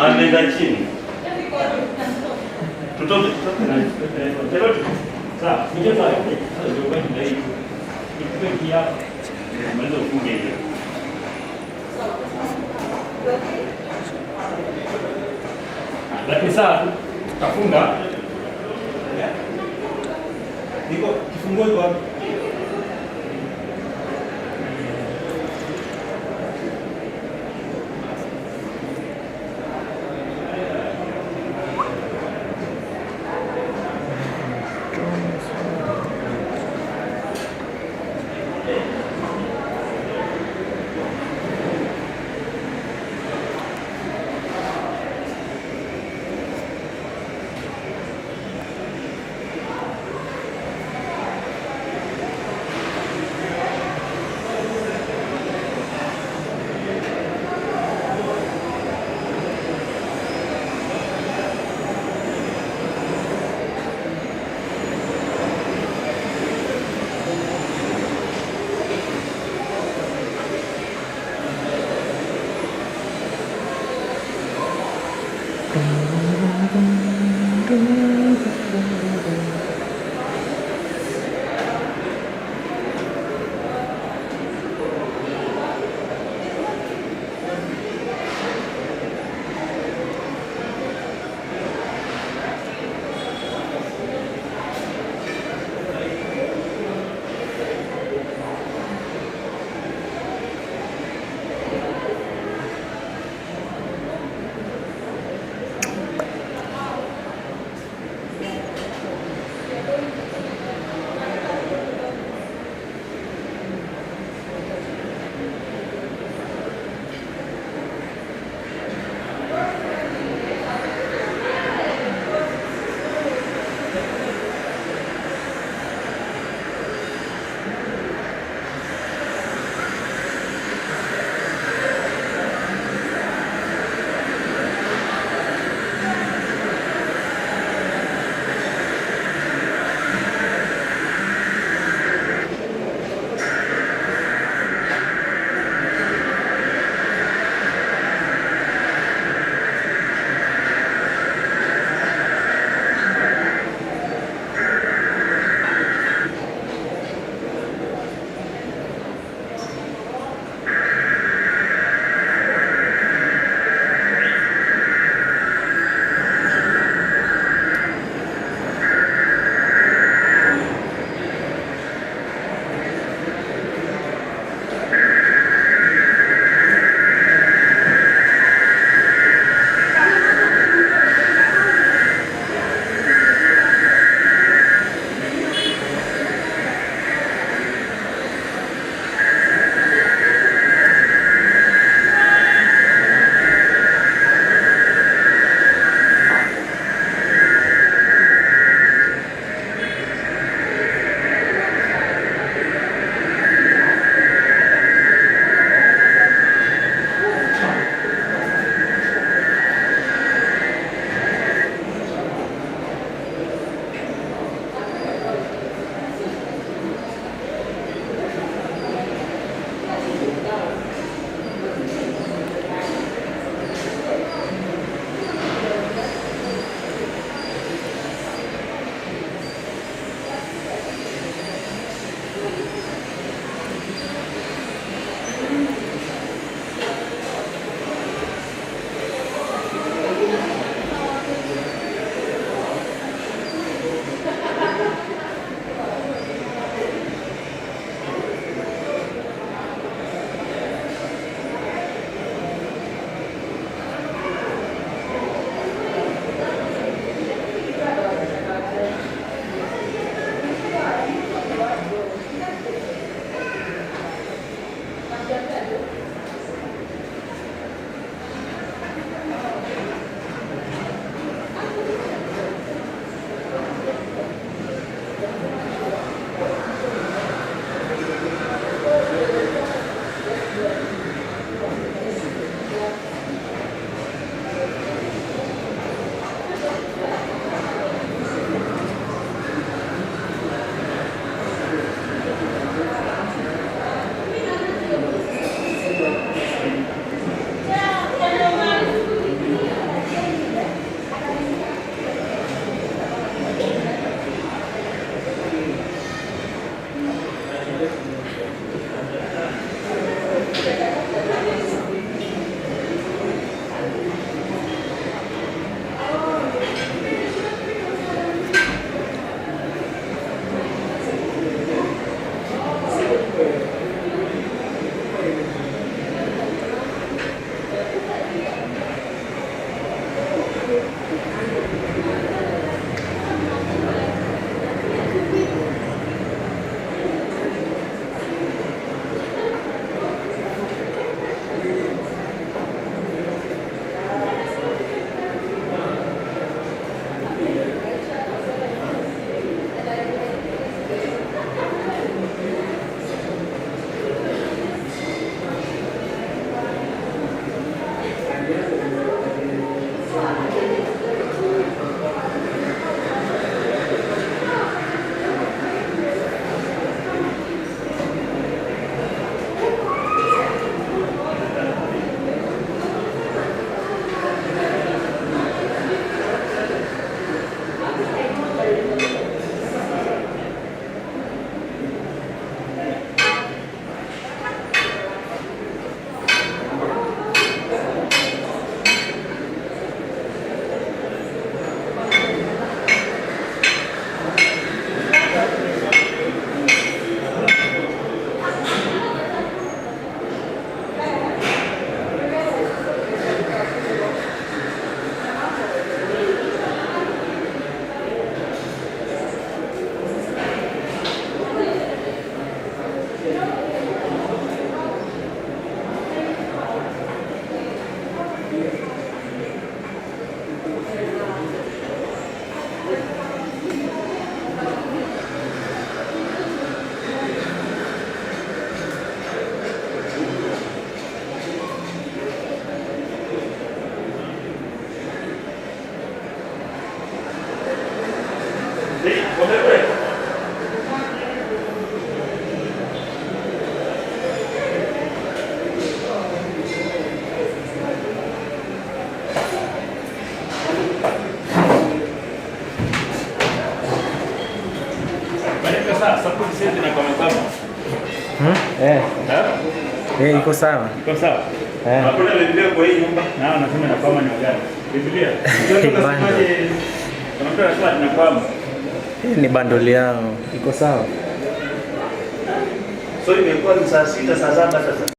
Anaenda chini. Tutoke. Sawa, nije pale. Sasa ndio kwa ndio hiyo. Ikiwa hapa. Mwanzo ufunge hiyo. Lakini sasa tafunga. Niko kifunguo iko wapi? Eh. Ha? Iko sawa. Iko sawa? Hakuna Biblia kwa hii nyumba. Na anasema na kama ni gani? Biblia. Kuna mtu anasema tunafahamu. Hii ni bundle yao. Iko sawa. So imekuwa ni saa 6 saa 7 sasa.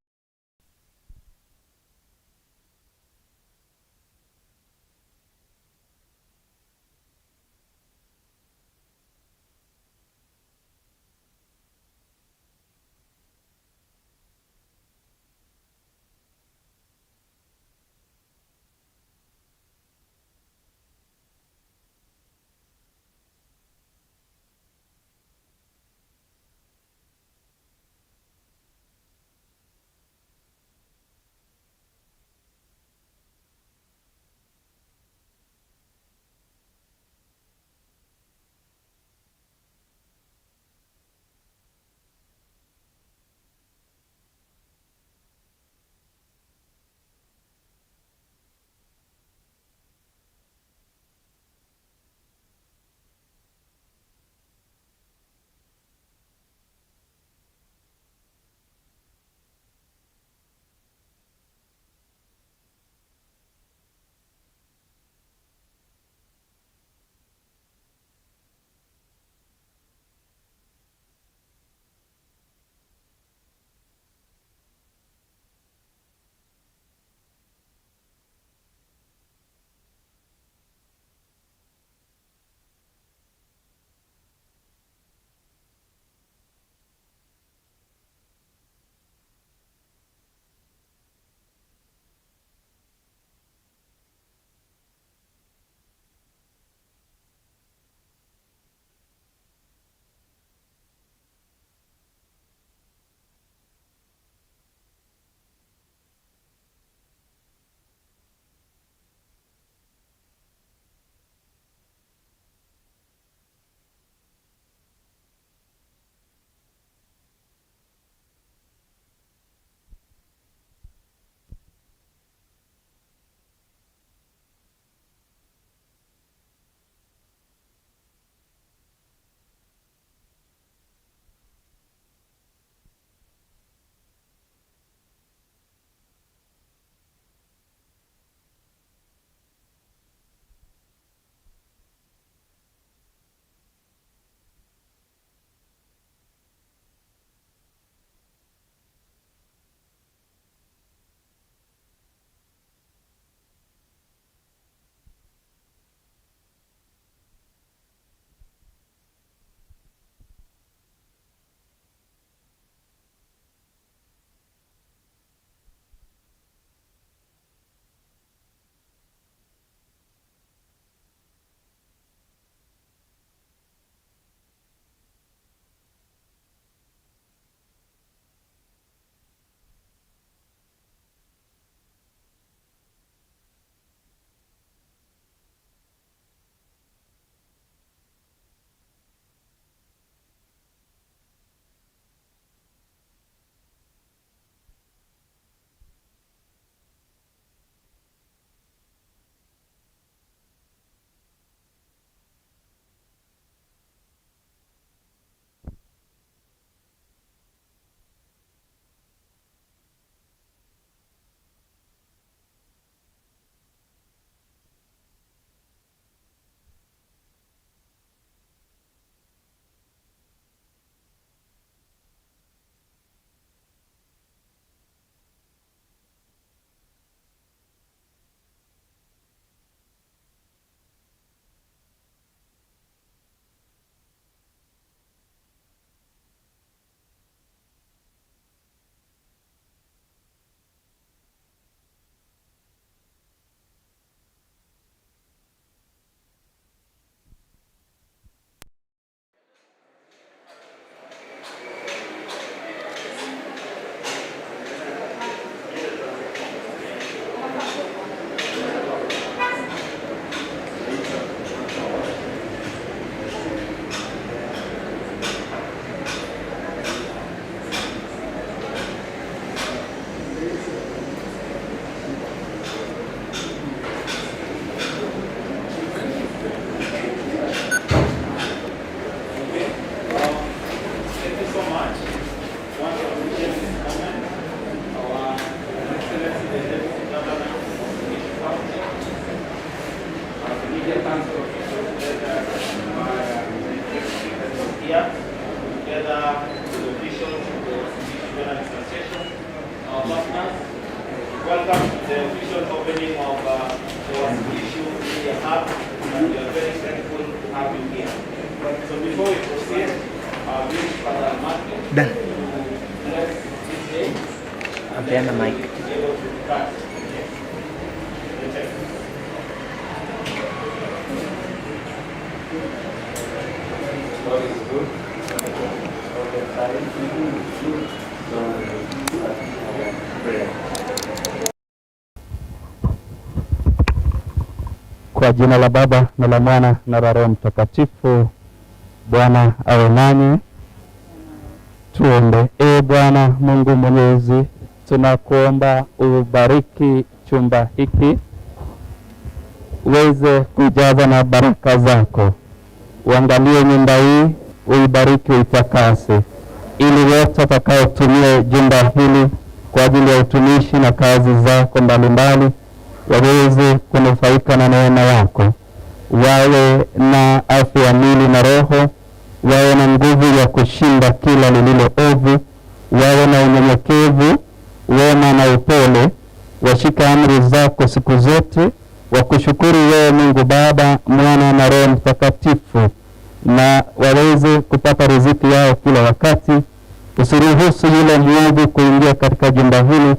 welcome to the official opening of the Uasin Gishu Media Hub, and we are very thankful to have you here. So before we proceed, we Father Martin to bless this day, and then Apeana mic. be able to start the text. God is good. All the time, good. So, prayer. Kwa jina la Baba na la Mwana na la Roho Mtakatifu. Bwana awe nanyi. Tuombe. Bwana Mungu Mwenyezi, tunakuomba ubariki chumba hiki, uweze kujaza na baraka zako. Uangalie nyumba hii, uibariki, uitakase, ili wote watakaotumia jumba hili kwa ajili ya utumishi na kazi zako mbalimbali waweze kunufaika na neema yako, wawe na afya ya mwili na roho, wawe na nguvu ya kushinda kila lililo ovu, wawe na unyenyekevu, wema na upole, washika amri zako siku zote, wakushukuru wewe Mungu Baba, Mwana na Roho Mtakatifu, na waweze kupata riziki yao kila wakati. Usiruhusu yule mwovu kuingia katika jumba hili,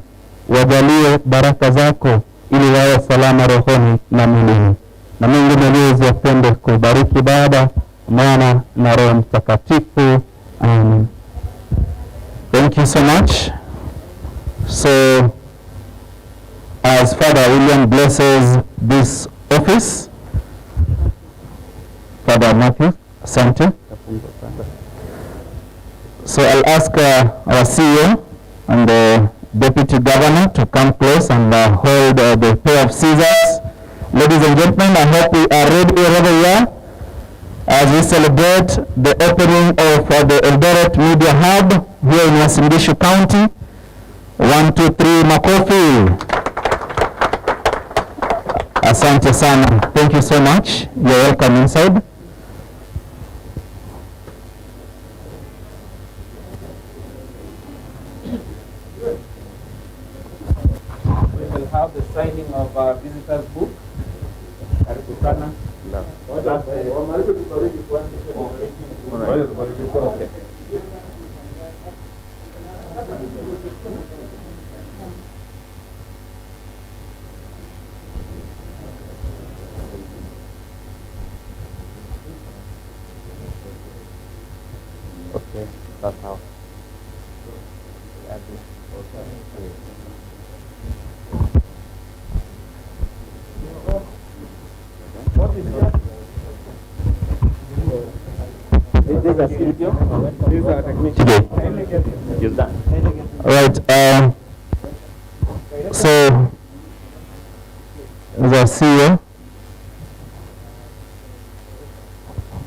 wajalie baraka zako ili wawe salama rohoni na mwilini. Na Mungu Mwenyezi apende kubariki Baba, Mwana na Roho Mtakatifu. Amen. Thank you so much. So, as Father William blesses this office, Father Matthew, asante. So I'll ask our CEO and the Deputy Governor to come close and hold the pair of scissors. Ladies and gentlemen, I hope we are ready wherever you are as we celebrate the opening of the Eldoret Media Hub here in Uasin Gishu County. 1, 2, 3, makofi. Asante sana. Thank you so much. You're welcome inside. We will have the signing of our visitors book. Karibu sana. Okay. Okay, that's how. What is that? This is a studio. This is a technician. Use that. Right. So, as I see you,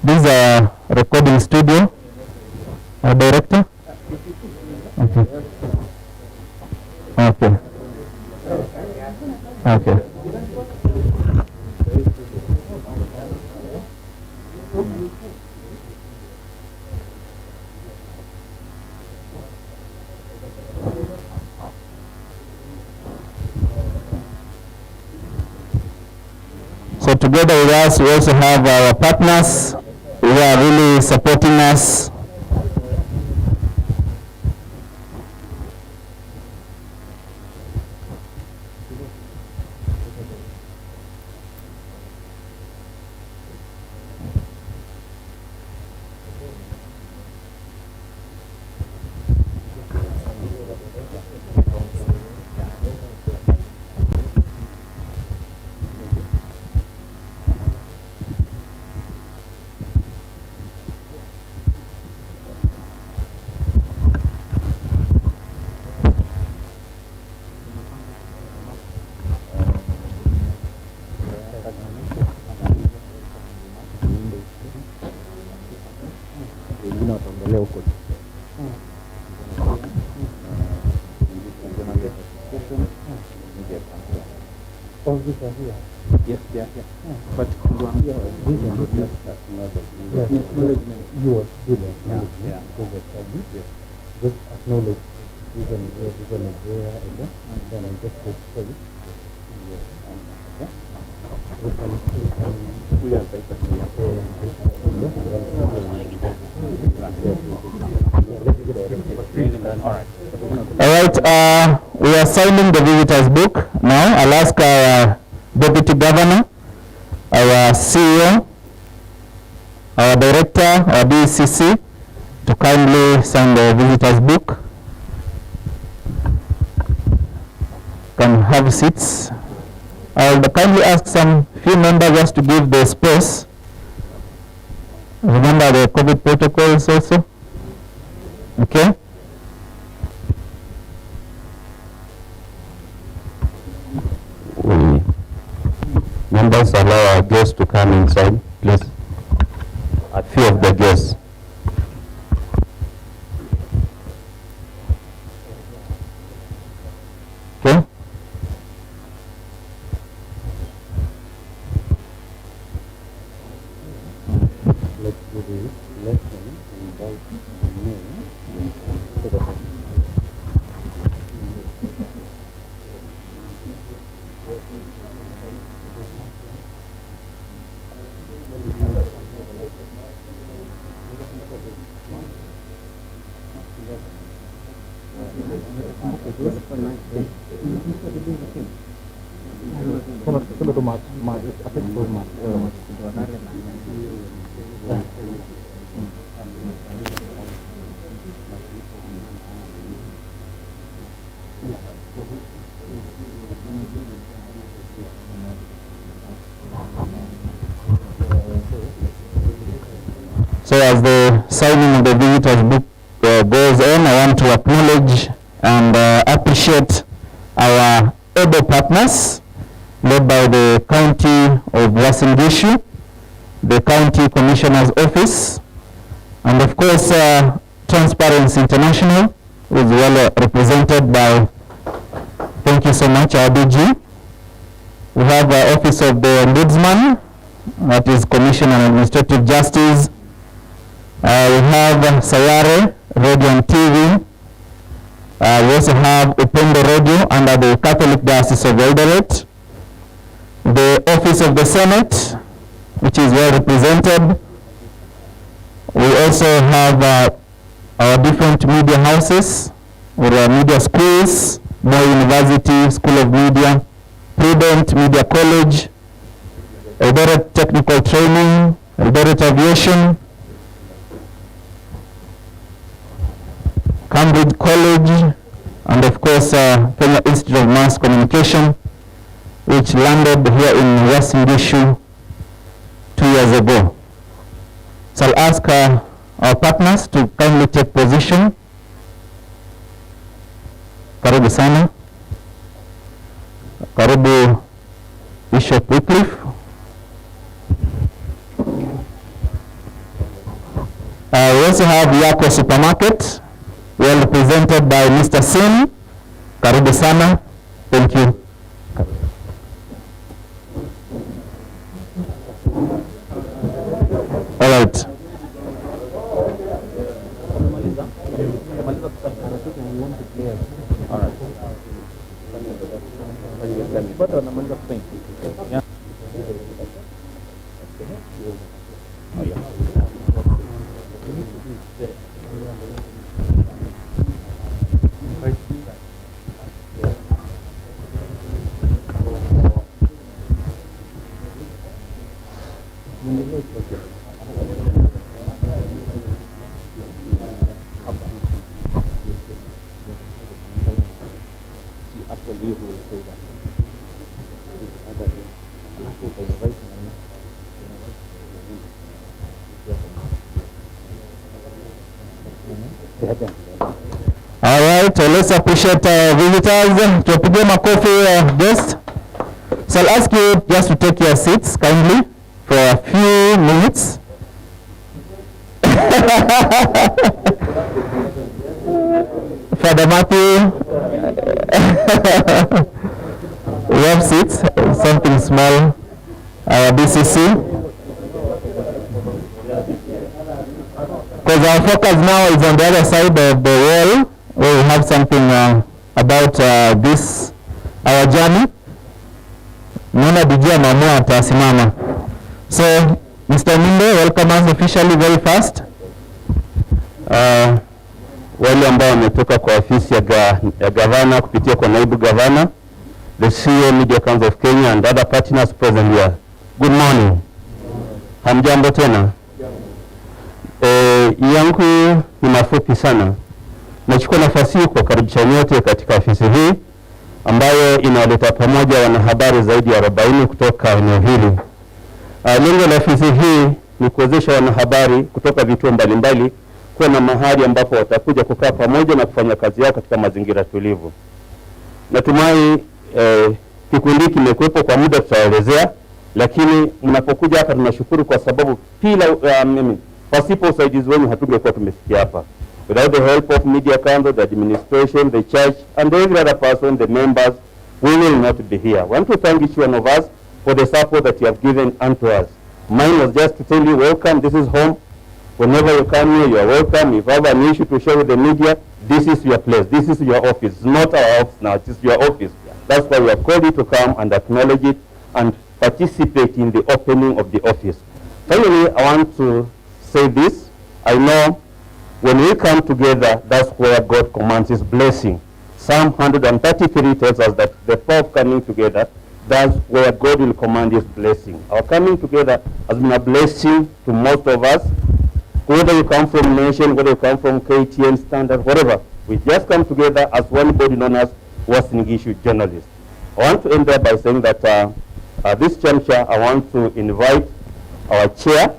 this is a recording studio. Director. Okay. Okay. Okay. So together with us, we also have our partners who are really supporting us. All these are here. Yes, yeah. But These are here. Yes, yours, do that. Yeah. Just acknowledge. All right, we are signing the visitors book now. I'll ask our Deputy Governor, our CEO, our Director, our DCC to kindly sign the visitors book. Can have seats. I'll kindly ask some few members just to give the space. Remember the COVID protocols also. Okay. We members allow our guests to come inside, please. A few of the guests. Okay. Let's do this. Let's invite the name. So as the signing of the visitors book goes on, I want to acknowledge and appreciate our able partners led by the County of Uasin Gishu, the County Commissioner's Office, and of course Transparency International, who is well represented by, thank you so much, our DG. We have the Office of the Ombudsman, that is Commission on Administrative Justice. We have Sayare Radio and TV. We also have Upendo Radio under the Catholic Diocese of Eldoret. The Office of the Senate, which is well represented. We also have our different media houses, or media schools, Moi University, School of Media, Prudent Media College, Eldoret Technical Training, Eldoret Aviation, Cambridge College, and of course Kenya Institute of Mass Communication, which landed here in Uasin Gishu 2 years ago. So I'll ask our partners to kindly take position. Karibu sana. Karibu Bishop Wycliffe. We also have Yako Supermarket, well represented by Mr. Sim. Karibu sana. Thank you. All right. All right, let's appreciate visitors. Tupige makofi guests. So I'll ask you just to take your seats kindly for a few minutes. Father Matthew, we have seats, something small, our BCC. Because our focus now is on the other side of the wall, where we have something about this, our journey. Naona DJ Mamua atasimama. So, Mr. Minde, welcome us officially very fast. Wale ambao wametoka kwa ofisi ya gavana kupitia kwa naibu gavana, the CEO Media Council of Kenya and other partners present here. Good morning. Hamjambo tena. Yangu ni mafupi sana. Nachukua nafasi hii kuwakaribisha nyote katika ofisi hii ambayo inawaleta pamoja wanahabari zaidi ya 40 kutoka eneo hili. Lengo la ofisi hii ni kuwezesha wanahabari kutoka vituo mbalimbali kuwa na mahali ambapo watakuja kukaa pamoja na kufanya kazi yao katika mazingira tulivu. Natumai kikundi kimekuwepo kwa muda, tutaelezea, lakini mnapokuja hapa tunashukuru kwa sababu pasipo usaidizi wenu hatungekuwa tumefikia hapa. Without the help of Media Council, the administration, the church, and every other person, the members, we will not be here. I want to thank each one of us for the support that you have given unto us. Mine was just to tell you, welcome, this is home. Whenever you come here, you are welcome. If you have an issue to share with the media, this is your place, this is your office. It's not our office now, it is your office. That's why we have called you to come and acknowledge it and participate in the opening of the office. Finally, I want to say this. I know when we come together, that's where God commands his blessing. Psalm 133 tells us that the power of coming together, that's where God will command his blessing. Our coming together has been a blessing to most of us. Whether you come from Nation, whether you come from KTN, Standard, whatever, we just come together as one body known as Uasin Gishu Journalists. I want to end there by saying that this juncture, I want to invite our chair.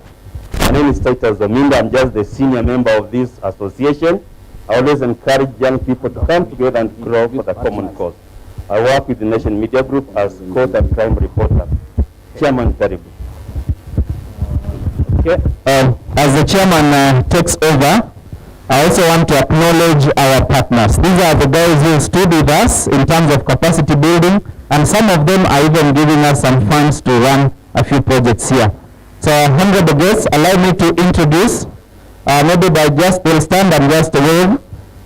My name is Titus Zominda. I'm just the senior member of this association. I always encourage young people to come together and grow for the common cause. I work with the Nation Media Group as court and crime reporter. Chairman Karibu. Okay. As the chairman takes over, I also want to acknowledge our partners. These are the guys who stood with us in terms of capacity building, and some of them are even giving us some funds to run a few projects here. So, honorable guests, allow me to introduce, maybe by just, they'll stand and just wave,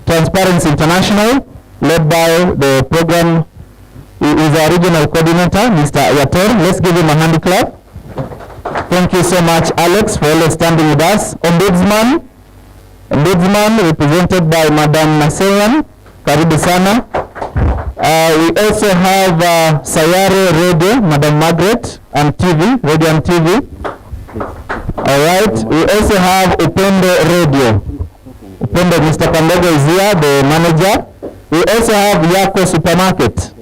Transparency International, led by the program, is our regional coordinator, Mr. Ayator. Let's give him a hand clap. Thank you so much, Alex, for always standing with us. Ombudsman represented by Madam Naseyan, karibu sana. We also have Sayare Radio, Madam Margaret, and TV, Radio and TV. All right, we also have Upendo Radio. Upendo, Mr. Kandego is here, the manager. We also have Yako Supermarket.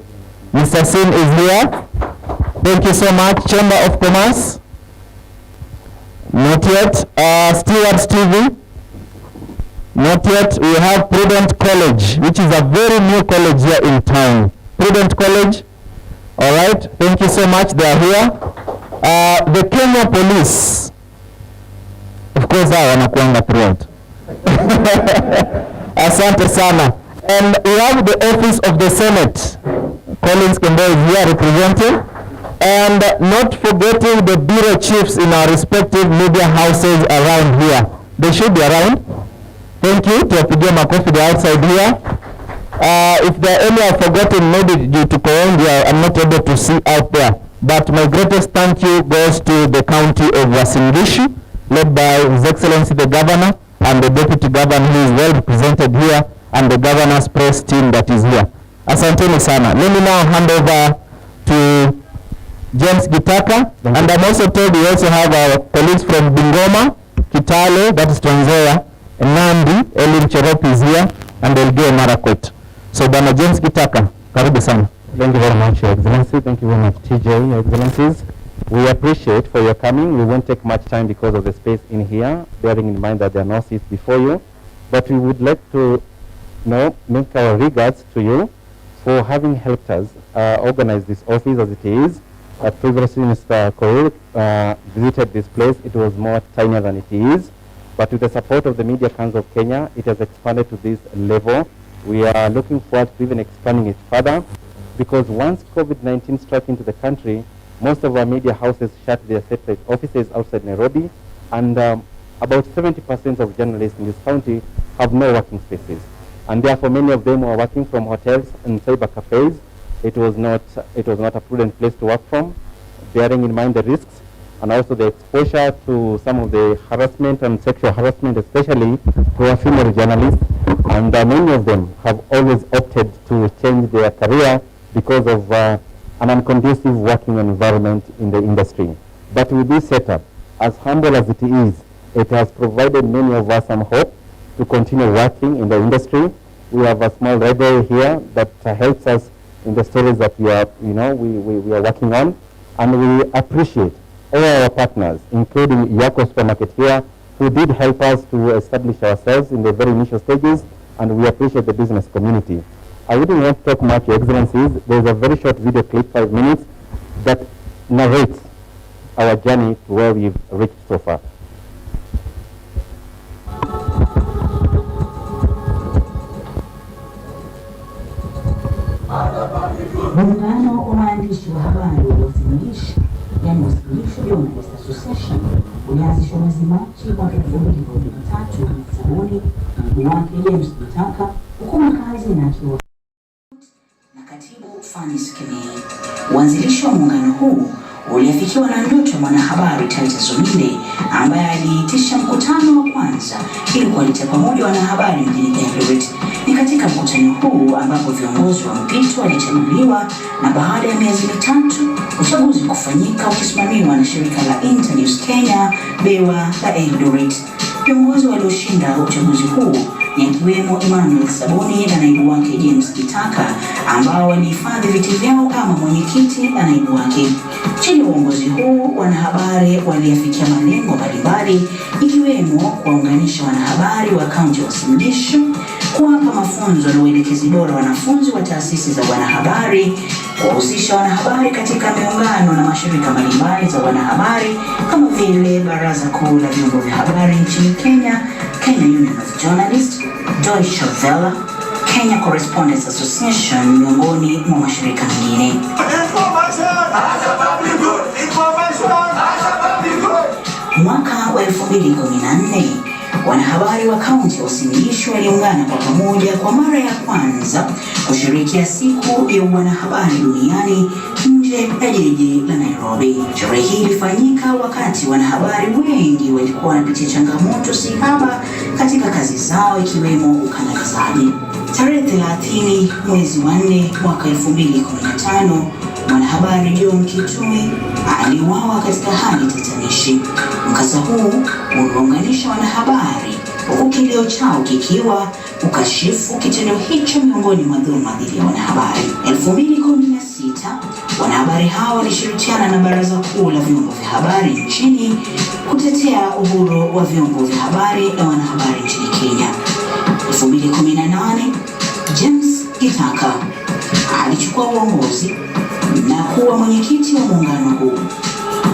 Mr. Sin is here. Thank you so much. Chamber of Commerce. Not yet. Stewards TV. Not yet. We have Prudent College, which is a very new college here in town. Prudent College. All right. Thank you so much. They are here. The Kenya Police. Of course, I wanakuanga throughout. Asante sana. And we have the Office of the Senate. Collins Kembo is here representing. And not forgetting the bureau chiefs in our respective media houses around here. They should be around. Thank you. Tuwapigia makofi the outside here. If there are any I've forgotten, maybe due to Colombia, I'm not able to see out there. But my greatest thank you goes to the county of Uasin Gishu, led by His Excellency the Governor and the Deputy Governor who is well represented here, and the Governor's press team that is here. Asanteni sana. Let me now hand over to James Gitaka, and I'm also told we also have our colleagues from Bungoma, Kitale, that is Trans Nzoia, Nandi, Elim Cherop is here, and Elgeyo Marakwet. So Bwana James Gitaka, karibu sana. Thank you very much, Your Excellency. Thank you very much, TJ, Your Excellencies. We appreciate for your coming. We won't take much time because of the space in here, bearing in mind that there are no seats before you. But we would like to make our regards to you for having helped us organize this office as it is. Previously, Mr. Korir visited this place. It was more tinier than it is. But with the support of the Media Council of Kenya, it has expanded to this level. We are looking forward to even expanding it further, because once COVID-19 struck into the country, most of our media houses shut their separate offices outside Nairobi, and about 70% of journalists in this county have no working spaces. and therefore many of them were working from hotels and cyber cafes. It was not a prudent place to work from, bearing in mind the risks and also the exposure to some of the harassment and sexual harassment, especially for female journalists. And many of them have always opted to change their career because of an unconducive working environment in the industry. But with this setup, as humble as it is, it has provided many of us some hope to continue working in the industry. We have a small library here that helps us in the stories that we are working on, and we appreciate all our partners, including Yako Supermarket here, who did help us to establish ourselves in the very initial stages, and we appreciate the business community. I wouldn't want to talk much, Your Excellencies. There's a very short video clip, 5 minutes, that narrates our journey to where we've reached so far. Muungano wa waandishi wa habari wa Uasin Gishu, yani Uasin Gishu Journalists Association, ulianzishwa mwezi Machi mwaka 2013 Sabuni na wake James Gitaka, huku mkazi na akiwa na katibu Fanis Kemei. Uanzilishi wa muungano huu uliafikiwa na ndoto ya mwanahabari Titus Zumile, ambaye aliitisha mkutano wa kwanza ili kuwaleta pamoja wanahabari mjini Eldoret. Ni katika mkutano huu ambapo viongozi wa mpito walichaguliwa, na baada ya miezi mitatu uchaguzi kufanyika ukisimamiwa na shirika la Internews Kenya Bewa la Eldoret. Viongozi walioshinda uchaguzi huu ni akiwemo Emmanuel Sabuni na naibu wake James Gitaka, ambao walihifadhi viti vyao kama mwenyekiti na naibu wake. Chini ya uongozi huu, wanahabari waliafikia malengo mbalimbali, ikiwemo kuwaunganisha wanahabari wa kaunti ya Uasin Gishu, kuwapa mafunzo na uelekezi bora wanafunzi wa taasisi za wanahabari, kuwahusisha wanahabari katika miungano na mashirika mbalimbali za wanahabari kama vile Baraza Kuu la Vyombo vya Habari nchini Kenya, Kenya Union of Journalists, Deutsche Welle, Kenya Correspondents Association, miongoni mwa mashirika mengine. Mwaka wa 2014, wanahabari wa kaunti ya Uasin Gishu waliungana kwa pamoja kwa mara ya kwanza kushirikia siku ya wanahabari duniani nje ya jiji la Nairobi. Sherehe hii ilifanyika wakati wanahabari wengi walikuwa wanapitia changamoto sihaba katika kazi zao, ikiwemo ukandamizaji. Tarehe 30 mwezi wa 4 mwaka 2015, mwanahabari John Kitui aliuawa katika hali tatanishi. Mkasa huu uliunganisha wanahabari, huku kilio chao kikiwa ukashifu kitendo hicho miongoni mwa dhuluma dhidi ya wanahabari. 2016, wanahabari hao walishirikiana na Baraza Kuu la Vyombo vya Habari nchini kutetea uhuru wa vyombo vya habari na wanahabari nchini Kenya. 2018, James Gitaka alichukua uongozi na kuwa mwenyekiti wa muungano huu.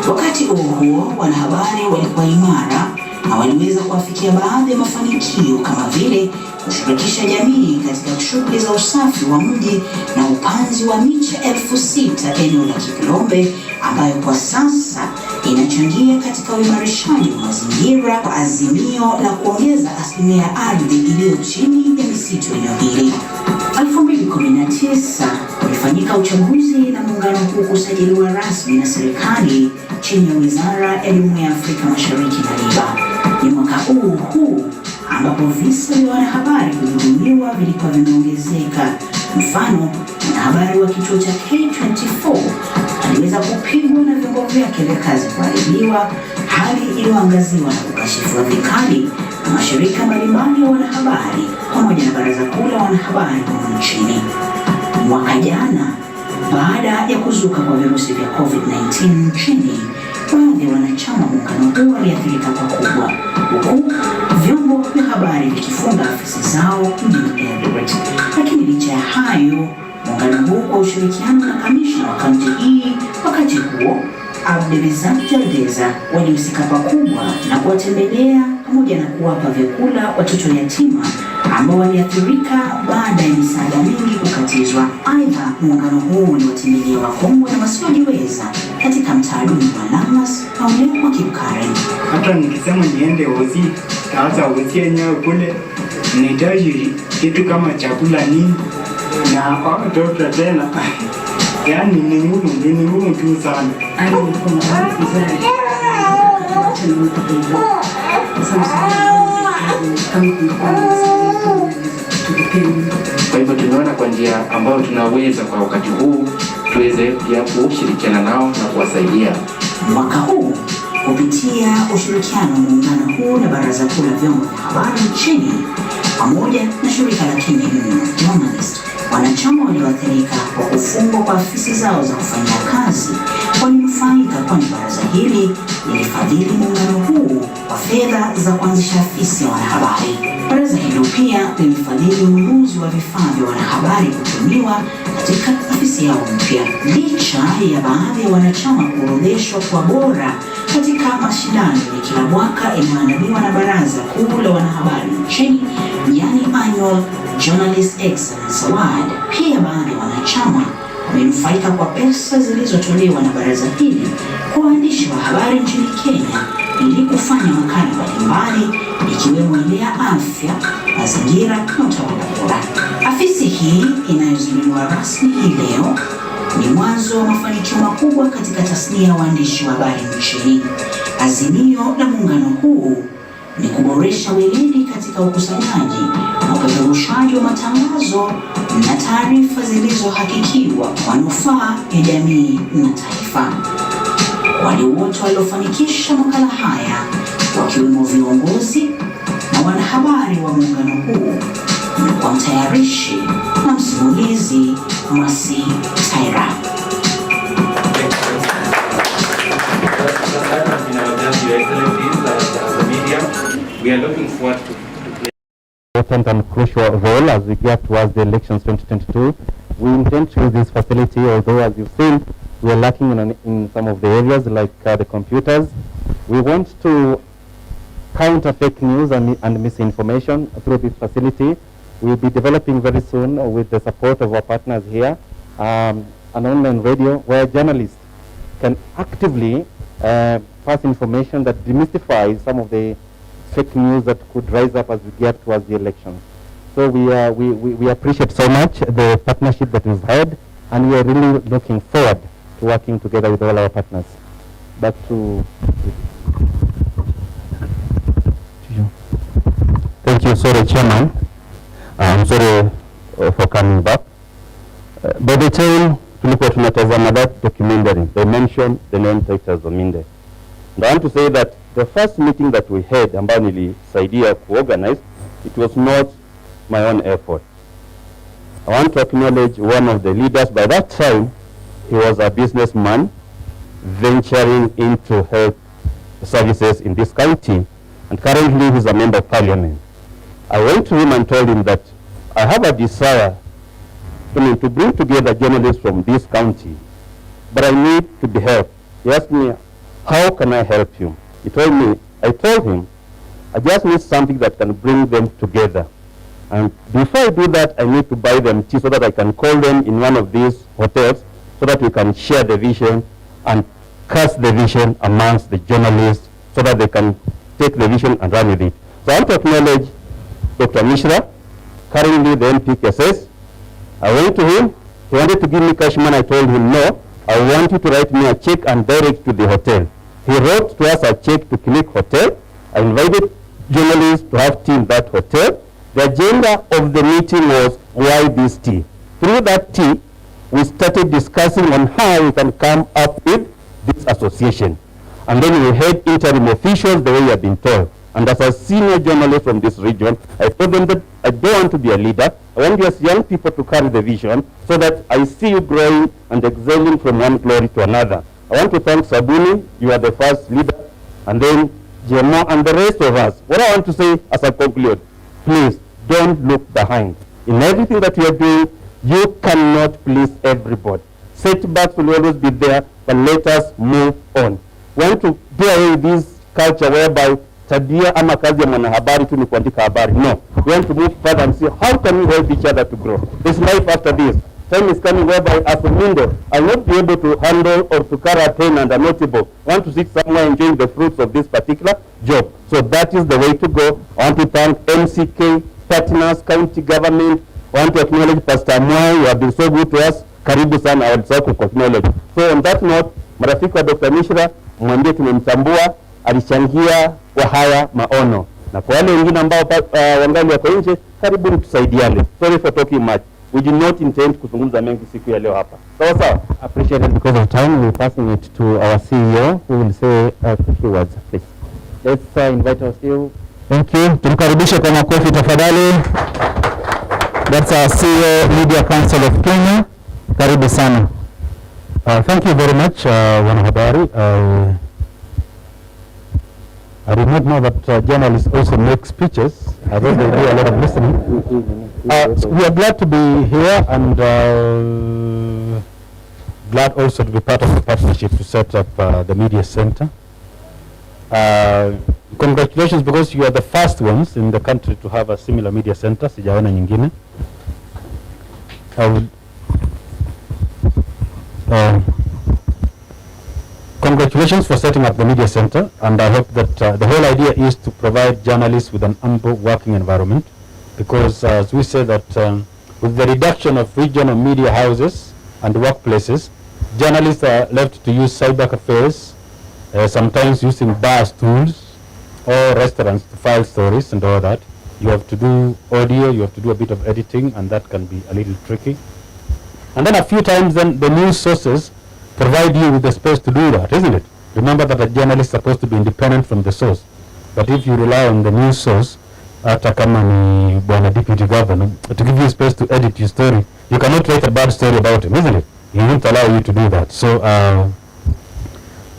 Wakati huo wanahabari walikuwa imara na waliweza kuafikia baadhi ya mafanikio kama vile kushirikisha jamii katika shughuli za usafi wa mji na upanzi wa miche 6,000 eneo la Kipilombe, ambayo kwa sasa inachangia katika uimarishaji wa mazingira kwa azimio la kuongeza asilimia ya ardhi iliyo chini ya misitu eneo hili. 2019 ulifanyika uchaguzi na muungano huu kusajiliwa rasmi na serikali chini ya Wizara ya Jumuiya ya Afrika Mashariki na Riba. Ni mwaka huu ambapo visa vya wanahabari kudhulumiwa vilikuwa vimeongezeka. Mfano, mwanahabari wa kituo cha K24 aliweza kupigwa na vyombo vyake vya kazi kuharibiwa, hali iliyoangaziwa na kukashifiwa vikali na mashirika mbalimbali ya wanahabari pamoja na Baraza Kuu la Wanahabari nchini. Mwaka jana, baada ya kuzuka kwa virusi vya COVID-19 nchini, baadhi ya wanachama muungano huu waliathirika pakubwa, huku vyombo vya habari vikifunga afisi zao mjini Eldoret. Lakini licha ya hayo, muungano huu kwa ushirikiano na kamishna wa kaunti hii wakati huo Abdelizak Jaldeza walihusika pakubwa na kuwatembelea pamoja na kuwapa vyakula watoto yatima ambao waliathirika baada ya misaada mingi kukatizwa. Aidha, muungano huu uliwatembelea wakongwe na wasiojiweza katika mtaa duni wa Langas na ule wa Kipkaren. Hata nikisema niende Ozi, taacha Ozi yenyewe kule nahitaji kitu kama chakula nyingi na kwa watoto tena. Yaani ni ngumu tu sana. Kwa hivyo tumeona kwa njia ambayo tunaweza kwa wakati huu tuweze pia kushirikiana nao na kuwasaidia. Mwaka huu kupitia ushirikiano wa muungano huu na Baraza Kuu la Vyombo vya Habari nchini pamoja na shirika la Kenya Union of Journalists, wanachama walioathirika kwa kufungwa kwa afisi zao za kufanyia kazi walinufaika, kwani baraza hili lilifadhili muungano huu kwa fedha za kuanzisha afisi ya wanahabari. Baraza hilo pia lilifadhili ununuzi wa vifaa vya wanahabari kutumiwa katika afisi yao mpya. Licha ya baadhi ya wanachama kuorodheshwa kwa bora katika mashindano ya kila mwaka yanayoandaliwa na Baraza Kuu la Wanahabari nchini, yani Annual Journalist Excellence Award, pia baadhi ya wanachama wamenufaika kwa pesa zilizotolewa na baraza hili kwa waandishi wa habari nchini Kenya ili kufanya makala mbalimbali ikiwemo ile ya afya, mazingira na utawala bora. Afisi hii inayozinduliwa rasmi hii leo ni mwanzo wa mafanikio makubwa katika tasnia ya waandishi wa habari nchini. Azimio la muungano huu ni kuboresha weledi katika ukusanyaji na upeperushaji wa matangazo na taarifa zilizohakikiwa kwa manufaa ya jamii na taifa. Wale wote waliofanikisha makala haya wakiwemo viongozi na wanahabari wa muungano huu ni kwa mtayarishi na msimulizi Masi Taira. We are looking forward to important and crucial role as we get towards the elections 2022. We intend to use this facility, although as you've seen, we are lacking in some of the areas like the computers. We want to counter fake news and misinformation through this facility. We'll be developing very soon with the support of our partners here, an online radio where journalists can actively pass information that demystifies some of the fake news that could rise up as we get towards the elections. So we appreciate so much the partnership that we've had, and we are really looking forward to working together with all our partners. Back to you. Thank you, sorry, Chairman. I'm sorry for coming back. By the time tulikuwa tunatazama that documentary, they mentioned the name Titus Ominde. And I want to say that the first meeting that we had, ambayo nilisaidia kuorganize, it was not my own effort. I want to acknowledge one of the leaders. By that time, he was a businessman venturing into health services in this county, and currently he's a member of parliament. I went to him and told him that I have a desire to bring together journalists from this county, but I need to be helped. He asked me, how can I help you? He told me, I told him, I just need something that can bring them together. And before I do that, I need to buy them tea so that I can call them in one of these hotels so that we can share the vision and cast the vision amongst the journalists so that they can take the vision and run with it. So I want to acknowledge Dr. Mishra, currently the MPKSS. I went to him, he wanted to give me cash money. I told him, no, I want you to write me a check and direct to the hotel. He wrote to us a check to Click Hotel. I invited journalists to have tea in that hotel. The agenda of the meeting was, why this tea? Through that tea, we started discussing on how we can come up with this association. And then we had interim officials the way you have been told. And as a senior journalist from this region, I told them that I don't want to be a leader. I want you as young people to carry the vision so that I see you growing and excelling from one glory to another. I want to thank Sabuni, you are the first leader, and then Jemo and the rest of us. What I want to say as I conclude, please don't look behind. In everything that you are doing, you cannot please everybody. Setbacks will always be there, but let us move on. We want to do away with this culture whereby tabia ama kazi ya mwanahabari tu ni kuandika habari. No, we want to move further and see how can we help each other to grow. There's life after this. Time is coming whereby as a window, I'll not be able to handle or to carry a pen and a notebook. I want to sit somewhere enjoying the fruits of this particular job. So that is the way to go. I want to thank MCK partners, county government. I want to acknowledge Pastor Mwai, you have been so good to us. Karibu sana, I would like to acknowledge. So on that note, marafiki wa Dr. Mishra, mwambie tumemtambua, alichangia kwa haya maono. Na kwa wale wengine ambao wangali wako nje, karibu tusaidiane. Sorry for talking much. We did not intend kuzungumza mengi siku ya leo hapa. Sawa sawa? Appreciate it. Because of time, we're passing it to our CEO who will say a few words, please. Let's invite our CEO. Thank you. Tumkaribishe kwa makofi tafadhali. That's our CEO, Media Council of Kenya. Karibu sana. Thank you very much, wanahabari. I did not know that journalists also make speeches. I thought they do a lot of listening. So we are glad to be here and glad also to be part of the partnership to set up the media center. Congratulations, because you are the first ones in the country to have a similar media center. Sijaona nyingine. Congratulations for setting up the media center, and I hope that the whole idea is to provide journalists with an ample working environment, because as we say that with the reduction of regional media houses and workplaces, journalists are left to use cyber cafes, sometimes using bar stools or restaurants to file stories and all that. You have to do audio, you have to do a bit of editing, and that can be a little tricky. And then a few times then the news sources provide you with the space to do that, isn't it? Remember that a journalist is supposed to be independent from the source. But if you rely on the news source, hata kama ni bwana deputy governor, to give you space to edit your story, you cannot write a bad story about him, isn't it? He won't allow you to do that. So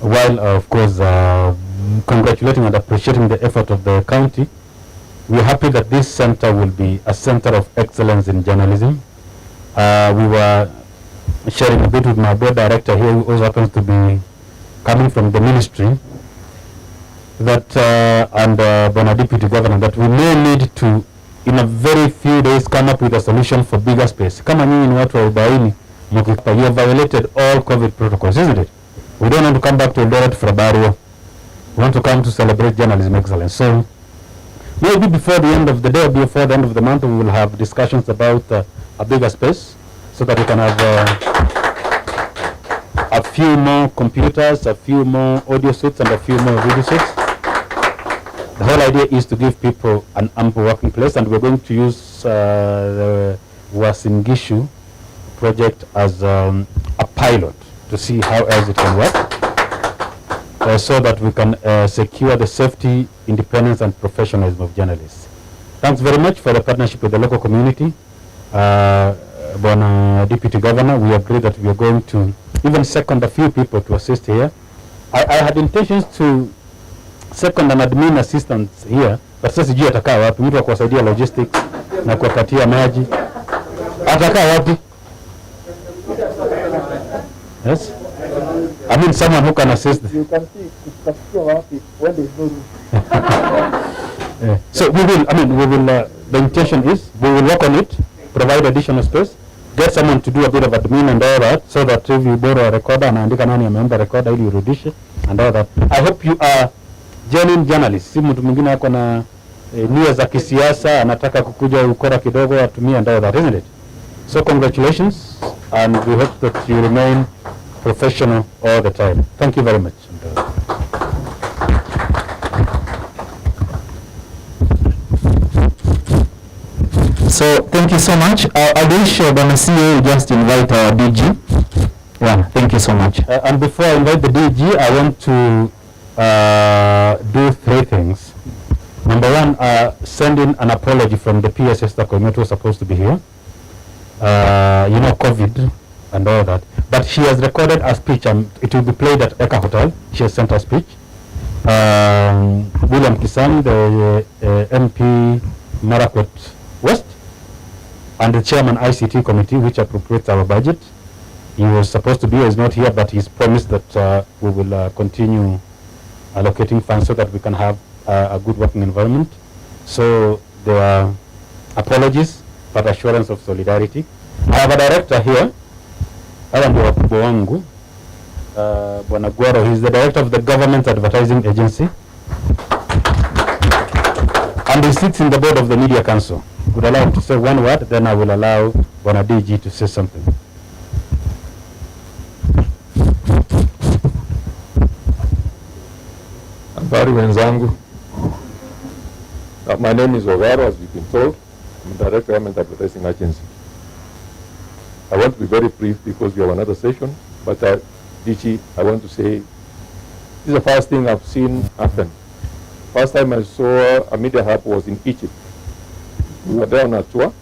while of course congratulating and appreciating the effort of the county, we are happy that this center will be a center of excellence in journalism. We were sharing a bit with my board director here, who also happens to be coming from the ministry, that and Bwana Deputy Governor, that we may need to, in a very few days, come up with a solution for bigger space. Kama nyinyi ni watu wa ubaini, you have violated all COVID protocols, isn't it? We don't want to come back to Eldoret for a burial. We want to come to celebrate journalism excellence. So maybe before the end of the day, or before the end of the month, we will have discussions about a bigger space, so that we can have a few more computers, a few more audio suites, and a few more video suites. The whole idea is to give people an ample working place, and we're going to use the Uasin Gishu project as a pilot to see how else it can work, so that we can secure the safety, independence, and professionalism of journalists. Thanks very much for the partnership with the local community. Bwana Deputy Governor, we agree that we are going to even second a few people to assist here. I had intentions to second an admin assistant here, but sasa sijui atakaa wapi, mtu wa kuwasaidia logistics na kuwapatia maji. Atakaa wapi? Yes? I mean someone who can assist. You can see kutafikia wapi when there is no room. So we will, the intention is we will work on it, provide additional space, get someone to do a bit of admin and all that, so that if you borrow a recorder, anaandika nani ameomba recorder ili urudishe and all that. I hope you are genuine journalists. Si mtu mwingine yako na nia za kisiasa, anataka kukuja ukora kidogo atumie and all that, isn't it? So congratulations, and we hope that you remain professional all the time. Thank you very much. So thank you so much. I wish Bwana CEO just invite our DG. Yeah, thank you so much. And before I invite the DG, I want to do three things. Number one, send in an apology from the PSS that was supposed to be here. You know, COVID and all that. But she has recorded a speech, and it will be played at Eka Hotel. She has sent a speech. William Kisang, the MP Marakwet West, and the chairman ICT committee, which appropriates our budget. He was supposed to be, is not here, but he's promised that we will continue allocating funds so that we can have a good working environment. So there are apologies, but assurance of solidarity. I have a director here, Bwana Gwaro. He's the director of the Government Advertising Agency, and he sits in the board of the Media Council. would allow him to say one word, then I will allow Bwana DG to say something. Habari wenzangu. My name is Ogaro, as you've been told. I'm the Director of Government Advertising Agency. I want to be very brief because we have another session, but DG, I want to say this is the first thing I've seen happen. First time I saw a media hub was in Egypt. We were there on a tour,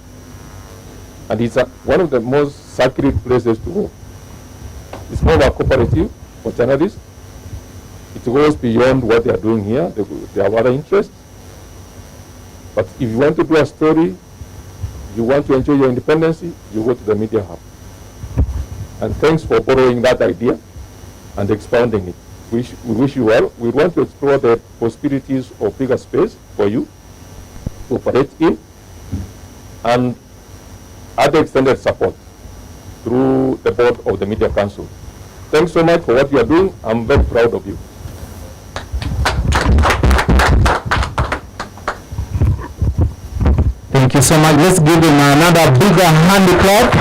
and it's one of the most sacred places to go. It's more of a cooperative for journalists. It goes beyond what they are doing here. They have other interests. But if you want to do a story, you want to enjoy your independence, you go to the media hub. And thanks for borrowing that idea and expounding it. We wish you well. We want to explore the possibilities of bigger space for you to operate in and other extended support through the board of the Media Council. Thanks so much for what you are doing. I'm very proud of you. Thank you so much. Let's give him another bigger hand clap.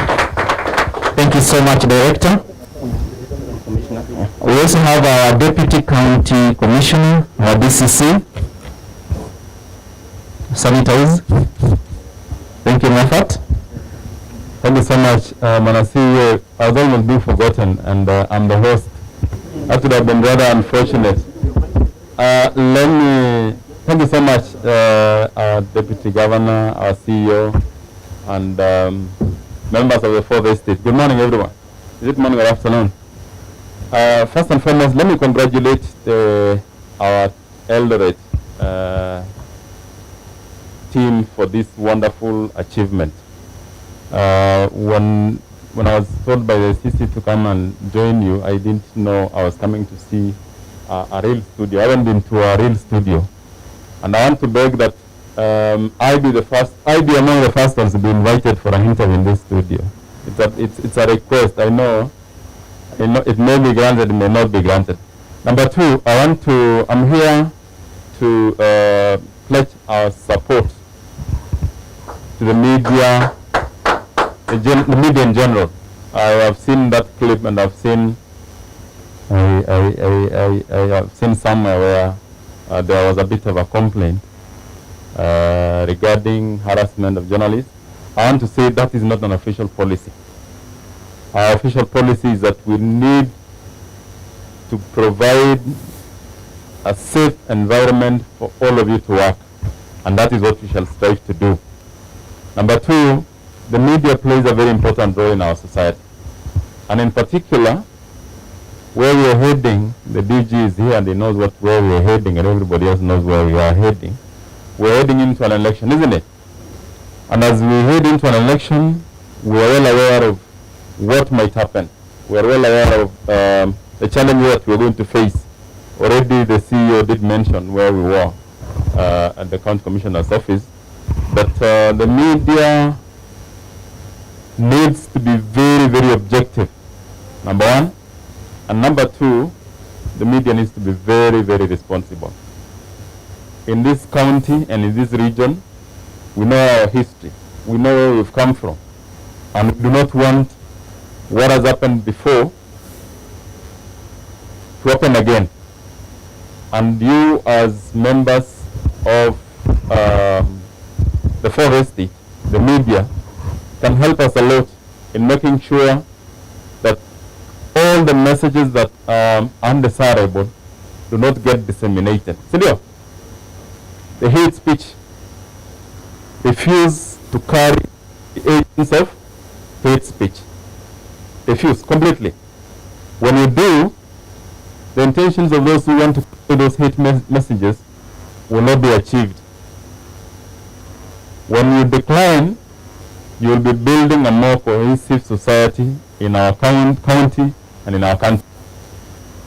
Thank you so much, Director. We also have our Deputy County Commissioner, our DCC, Sanitize. Thank you, Mafat. Thank you so much, Manasi. I was almost being forgotten, and I'm the host. That would have been rather unfortunate. Thank you so much, our Deputy Governor, our CEO, and members of the Fourth Estate. Good morning, everyone. Is it morning or afternoon? First and foremost, let me congratulate our Eldoret team for this wonderful achievement. When I was told by the CC to come and join you, I didn't know I was coming to see a real studio. I haven't been to a real studio. And I want to beg that I be among the first ones to be invited for an interview in this studio. It's a request. I know it may be granted, it may not be granted. Number two, I'm here to pledge our support to the media, the media in general. I have seen that clip, and I've seen I have seen somewhere where there was a bit of a complaint regarding harassment of journalists. I want to say that is not an official policy. Our official policy is that we need to provide a safe environment for all of you to work, and that is what we shall strive to do. Number two, the media plays a very important role in our society, and in particular, where we are heading, the DG is here and he knows where we are heading, and everybody else knows where we are heading. We're heading into an election, isn't it? And as we head into an election, we are well aware of what might happen. We are well aware of the challenges that we're going to face. Already the CEO did mention where we were at the County Commissioner's office, but the media needs to be very, very objective, number one. And number two, the media needs to be very, very responsible. In this county and in this region, we know our history. We know where we've come from. And we do not want what has happened before to happen again. And you, as members of the Fourth Estate, the media, can help us a lot in making sure that all the messages that are undesirable do not get disseminated. Silio, the hate speech refuse to carry the agents of hate speech. Refuse completely. When you do, the intentions of those who want to carry those hate messages will not be achieved. When you decline, you will be building a more cohesive society in our county and in our country.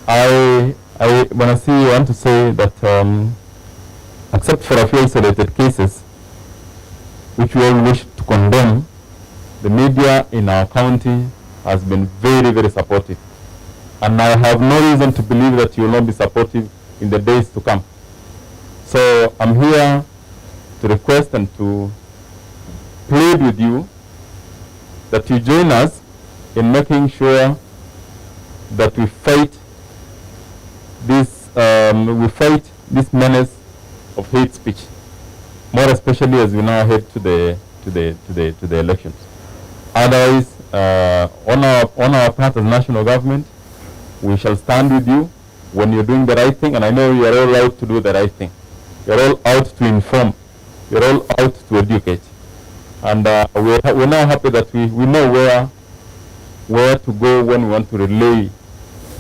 I want to say that except for a few isolated cases, which we all wish to condemn, the media in our county has been very, very supportive. And I have no reason to believe that you will not be supportive in the days to come. So I'm here to request and to plead with you that you join us in making sure that we fight this menace of hate speech, more especially as we now head to the elections. Otherwise, on our part as national government, we shall stand with you when you're doing the right thing, and I know you are all out to do the right thing. You're all out to inform. You're all out to educate. And we're now happy that we know where to go when we want to relay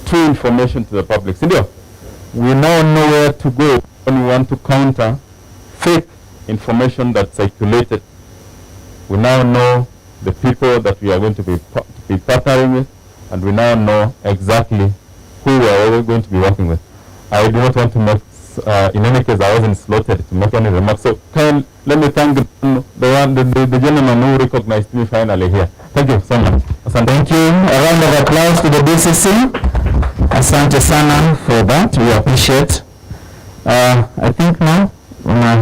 true information to the public. Sindio? We now know where to go when we want to counter fake information that's circulated. We now know the people that we are going to be partnering with, and we now know exactly who we are going to be working with. I do not want to make, in any case, I wasn't slotted to make any remarks. So let me thank the gentleman who recognized me finally here. Thank you so much. Thank you. A round of applause to the DCC. Asante sana for that. We appreciate. I think now,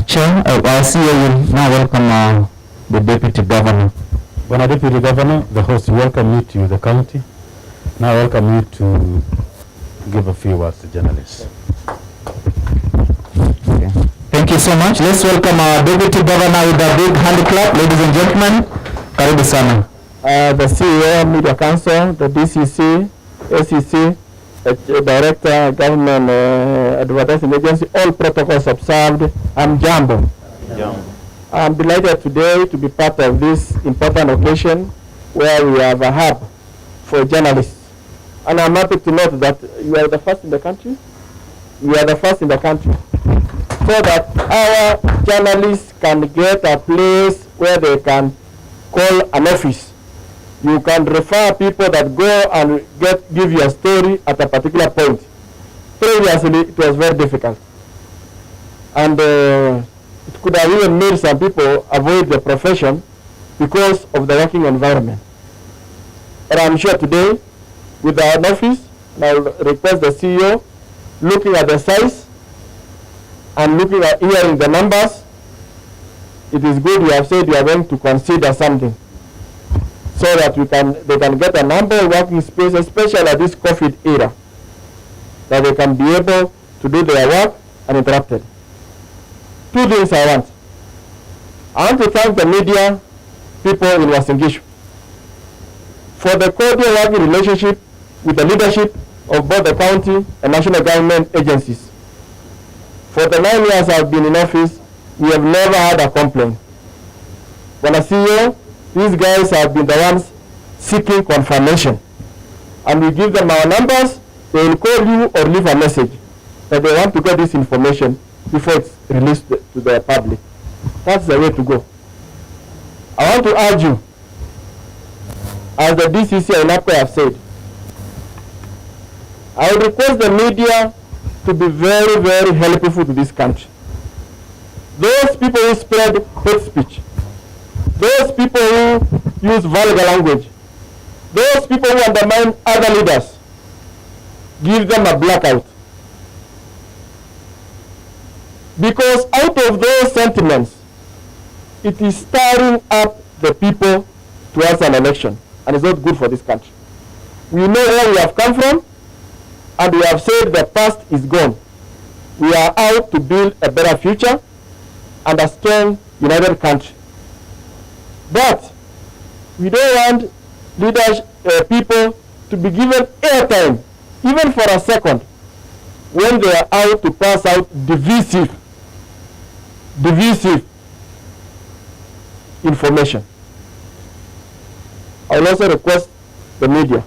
Chair, our CEO will now welcome the Deputy Governor. When a Deputy Governor, the host, welcome you to the county. Now I welcome you to give a few words to journalists. Okay. Thank you so much. Let's welcome our Deputy Governor with a big hand clap, ladies and gentlemen. Karibu sana. The CEO, Media Council, the DCC, ACC, the Director, Government Advertising Agency, all protocols observed. I'm Jambo. I'm delighted today to be part of this important occasion where we have a hub for journalists. And I'm happy to note that you are the first in the country. We are the first in the country. So that our journalists can get a place where they can call an office. You can refer people that go and give you a story at a particular point. Previously, it was very difficult. And it could have even made some people avoid the profession because of the working environment. And I'm sure today, with our office, and I'll request the CEO, looking at the size and looking at hearing the numbers, it is good you have said you are going to consider something so that they can get a number of working space, especially at this COVID era, that they can be able to do their work uninterrupted. Two things I want. I want to thank the media people in Uasin Gishu for the cordial working relationship with the leadership of both the county and national government agencies. For the 9 years I've been in office, we have never had a complaint. When I see you, these guys have been the ones seeking confirmation. And we give them our numbers, they will call you or leave a message that they want to get this information before it's released to the public. That's the way to go. I want to urge you, as the DCC and NAPCO have said, I would request the media to be very, very helpful to this country. Those people who spread hate speech, those people who use vulgar language, those people who undermine other leaders, give them a blackout. Because out of those sentiments, it is stirring up the people towards an election, and it's not good for this country. We know where we have come from, and we have said the past is gone. We are out to build a better future and a strong, united country. But we don't want leaders, people to be given airtime, even for a second, when they are out to pass out divisive information. I will also request the media.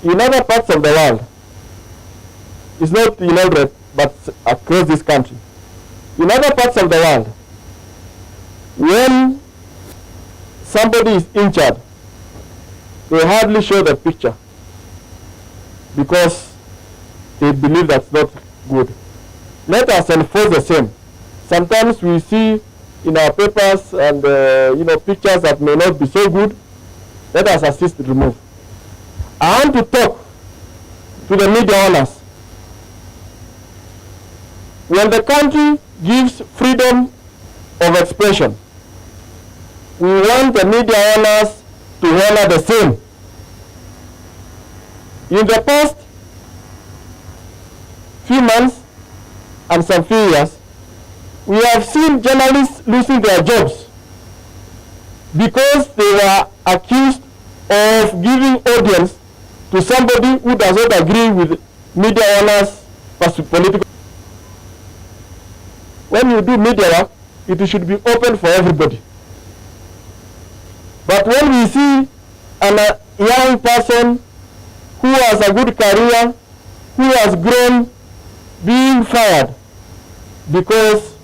In other parts of the world, it's not in Eldoret, but across this country. In other parts of the world, when somebody is injured, they hardly show the picture because they believe that's not good. Let us enforce the same. Sometimes we see in our papers and pictures that may not be so good. Let us assist to remove. I want to talk to the media owners. When the country gives freedom of expression, we want the media owners to honor the same. In the past few months and some few years, we have seen journalists losing their jobs because they were accused of giving audience to somebody who does not agree with media owners' political. When you do media work, it should be open for everybody. But when we see a young person who has a good career, who has grown, being fired because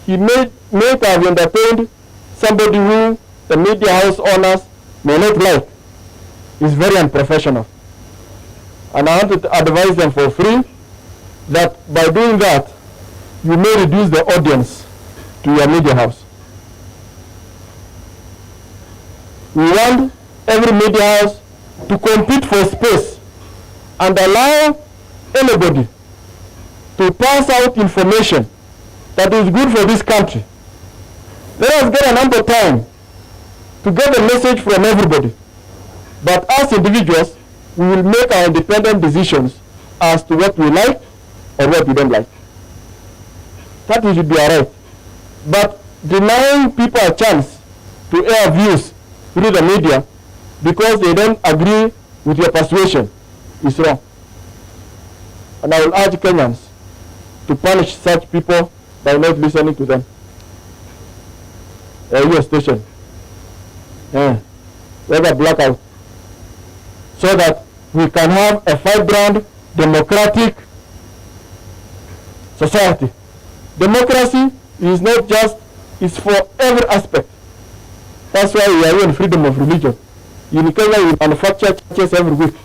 he may have entertained somebody who the media house owners may not like, is very unprofessional. And I want to advise them for free that by doing that, you may reduce the audience to your media house. We want every media house to compete for space and allow anybody to pass out information that is good for this country. Let us get an ample time to get a message from everybody. But as individuals, we will make our independent decisions as to what we like or what we don't like. That should be all right. But denying people a chance to air views through the media because they don't agree with your persuasion is wrong. And I will urge Kenyans to punish such people by not listening to them. Your station. Let a blackout. So that we can have a vibrant, democratic society. Democracy is not just, it's for every aspect. That's why we are in freedom of religion. In Kenya, we manufacture churches every week,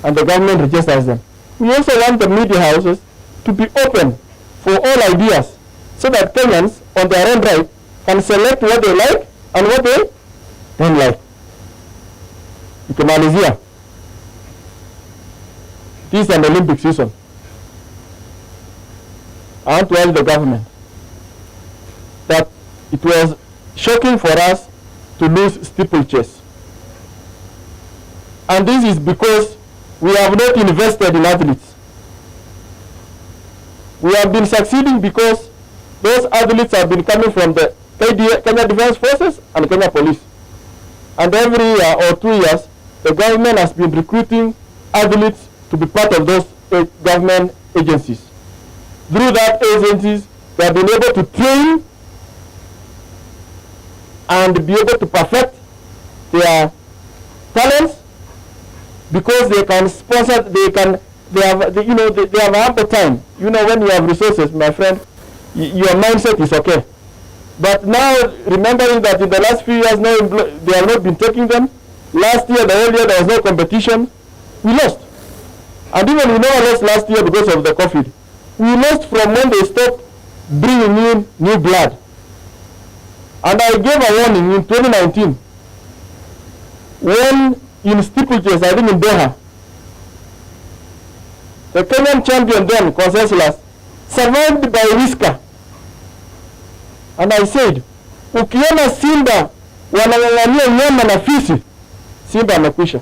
and the government registers them. We also want the media houses to be open for all ideas, so that Kenyans, on their own right, can select what they like and what they don't like. Ikimalizia, this is an Olympic season. I want to ask the government that it was shocking for us to lose steeplechase. And this is because we have not invested in athletes. We have been succeeding because those athletes have been coming from the Kenya Defense Forces and Kenya Police. And every year or 2 years, the government has been recruiting athletes to be part of those government agencies. Through that agencies, they have been able to train and be able to perfect their talents because they can sponsor, they have ample time. You know, when you have resources, my friend, your mindset is okay. But now, remembering that in the last few years, they have not been taking them. Last year, the whole year, there was no competition. We lost. And even we never lost last year because of the COVID. We lost from when they stopped bringing in new blood. And I gave a warning in 2019 when in steeplechase, I think in Doha, the Kenyan champion then, Conseslus, survived by whisker. And I said, ukiona simba wanang'ang'ania nyama na fisi, simba amekwisha.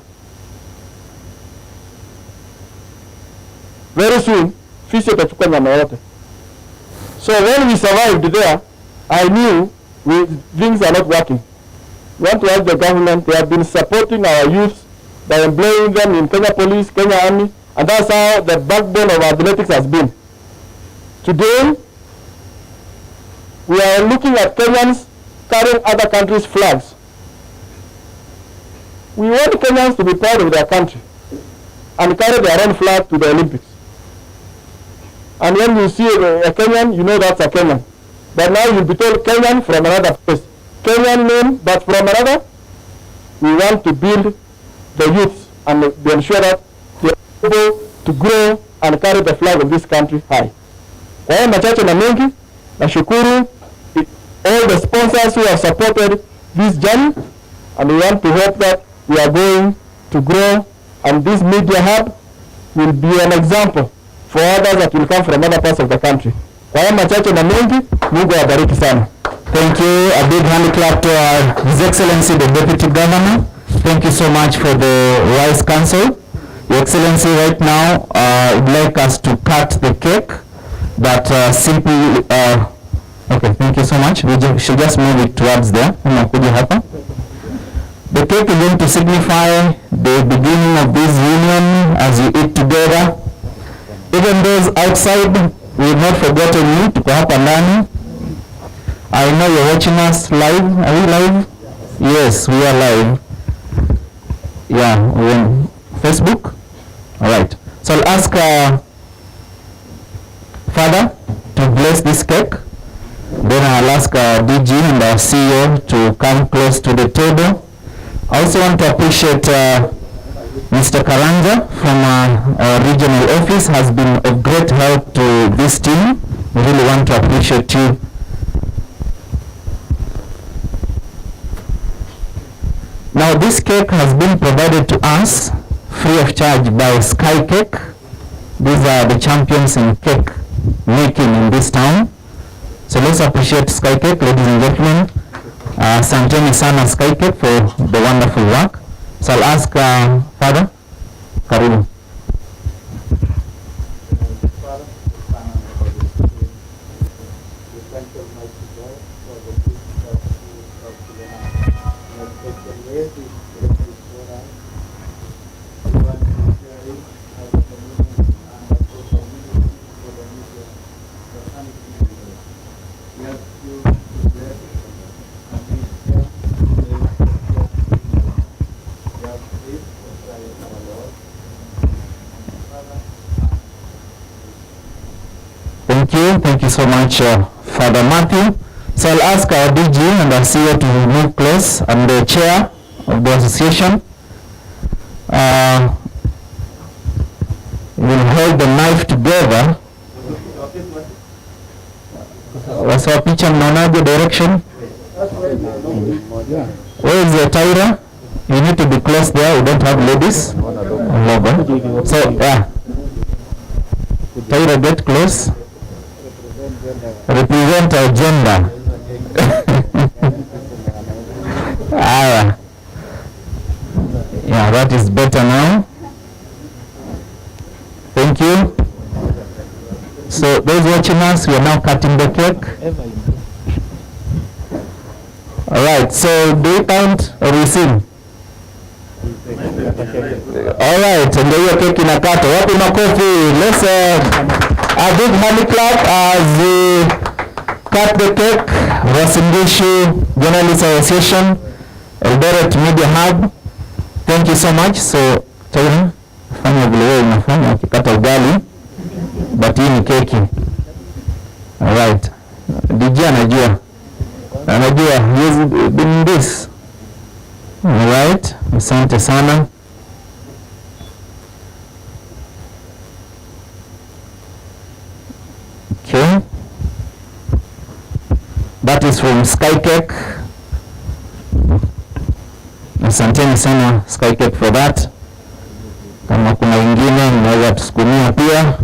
Very soon, fisi atachukua nyama yote. So when we survived there, I knew things are not working. We want to ask the government, they have been supporting our youth by employing them in Kenya Police, Kenya Army, and that's how the backbone of athletics has been. Today, we are looking at Kenyans carrying other countries' flags. We want Kenyans to be proud of their country and carry their own flag to the Olympics. And when you see a Kenyan, you know that's a Kenyan. But now you'll be told Kenyan from another place. Kenyan name, but from another. We want to build the youth and ensure that they are able to grow and carry the flag of this country high. Kwa hiyo machache na mengi, nashukuru all the sponsors who have supported this journey, and we want to hope that we are going to grow, and this media hub will be an example for others that will come from other parts of the country. Kwa hiyo machache na mengi, Mungu awabariki sana. Thank you. A big hand clap to His Excellency the Deputy Governor. Thank you so much for the wise counsel. Your Excellency, right now, I'd like us to cut the cake, but simply, okay, thank you so much. We should just move it towards there. The cake is going to signify the beginning of this union as you eat together. Even those outside, we have not forgotten you. Tuko hapa ndani. I know you're watching us live. Are we live? Yes, we are live. Yeah, we're on Facebook. All right. So I'll ask Father to bless this cake. Then I'll ask DG and our CEO to come close to the table. I also want to appreciate Mr. Karanja from our regional office, has been of great help to this team. We really want to appreciate you. Now this cake has been provided to us free of charge by Sky Cake. These are the champions in cake making in this town. So let's appreciate Sky Cake, ladies and gentlemen. Asanteni sana Sky Cake for the wonderful work. So I'll ask Father, karibu. Thank you so much, Father Matthew. So I'll ask our DG and our CEO to move close. I'm the chair of the association. We'll hold the knife together. What's our picture? Manager direction? Where is the Tyra? You need to be close there. We don't have ladies. So, yeah. Tyra, get close. Represent our gender. Yeah, that is better now. Thank you. So those watching us, we are now cutting the cake. Alright, so do we count or we sing? Alright, and the cake inakata. Wapi makofi? Let's a big hand clap as we cut the cake. Uasin Gishu Journalists Association, Eldoret Media Hub. Thank you so much. So, Taina, fanya vile wewe unafanya ukikata ugali, but hii ni keki. Alright. DJ anajua. He's been in this. Alright. Asante sana. Okay. That is from Sky Cake. Asanteni sana Sky Cake for that. Kama kuna wengine mnaweza tusukumia pia.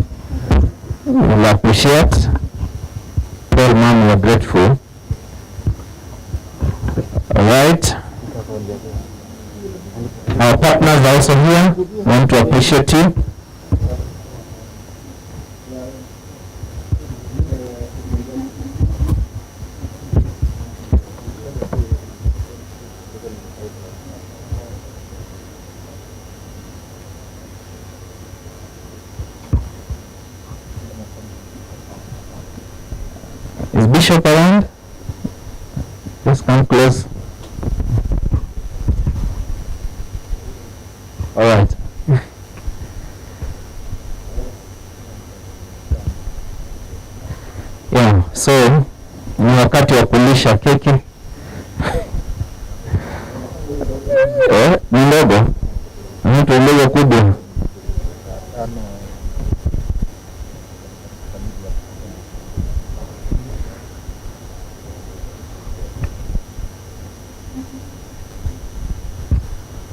We'll appreciate. Tell mom we're grateful. Alright. Our partners are also here. Want to appreciate you. Is Bishop around? Just come close. All right. Yeah, so ni wakati wa kulisha keki. Ni ndogo. Mtu ndogo kubwa.